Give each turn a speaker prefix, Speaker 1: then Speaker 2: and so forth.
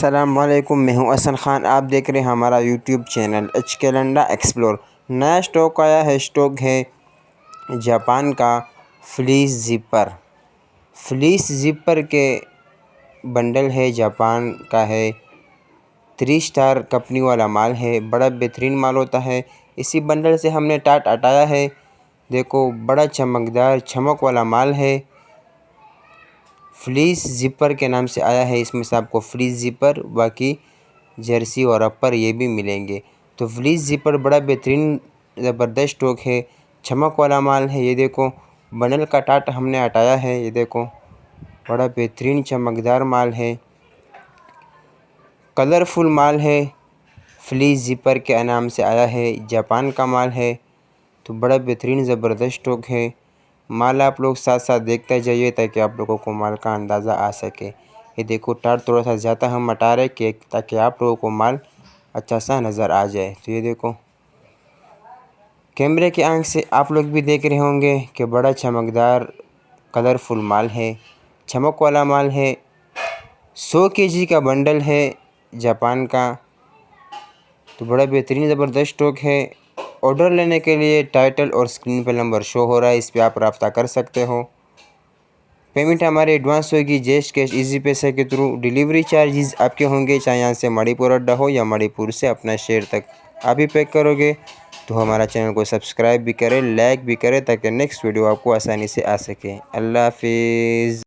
Speaker 1: अस्सलाम वालेकुम, मैं हूं अहसन ख़ान। आप देख रहे हैं हमारा यूट्यूब चैनल एचकेलेंडा एक्सप्लोर। नया स्टॉक आया है। स्टॉक है जापान का फ्लीस ज़िपर के बंडल है। जापान का है, 3 स्टार कंपनी वाला माल है। बड़ा बेहतरीन माल होता है। इसी बंडल से हमने टाट हटाया है। देखो, बड़ा चमकदार चमक वाला माल है। फ्लीस ज़िपर के नाम से आया है। इसमें से आपको फ्लीस ज़िपर, बाकी जर्सी और अपर ये भी मिलेंगे। तो फ्लीस ज़िपर बड़ा बेहतरीन ज़बरदस्त स्टॉक है, चमक वाला माल है। ये देखो, बंडल का टाट हमने हटाया है। ये देखो, बड़ा बेहतरीन चमकदार माल है, कलरफुल माल है। फ्लीस ज़िपर के नाम से आया है, जापान का माल है। तो बड़ा बेहतरीन ज़बरदस्त स्टॉक है। माल आप लोग साथ साथ देखते जाइए ताकि आप लोगों को माल का अंदाज़ा आ सके। ये देखो, टाट थोड़ा सा ज़्यादा हम हटा रहे कि ताकि आप लोगों को माल अच्छा सा नज़र आ जाए। तो ये देखो, कैमरे की आंख से आप लोग भी देख रहे होंगे कि बड़ा चमकदार कलरफुल माल है, चमक वाला माल है। 100 केजी का बंडल है जापान का। तो बड़ा बेहतरीन ज़बरदस्त स्टॉक है। ऑर्डर लेने के लिए टाइटल और स्क्रीन पर नंबर शो हो रहा है, इस पर आप रब्ता कर सकते हो। पेमेंट हमारे एडवांस होगी जैश कैश इजी पैसे के थ्रू। डिलीवरी चार्जेस आपके होंगे, चाहे यहाँ से मणिपुर अड्डा हो या मणिपुर से अपना शहर तक आप ही पैक करोगे। तो हमारा चैनल को सब्सक्राइब भी करें, लाइक भी करें ताकि नेक्स्ट वीडियो आपको आसानी से आ सके। अल्लाह हाफिज़।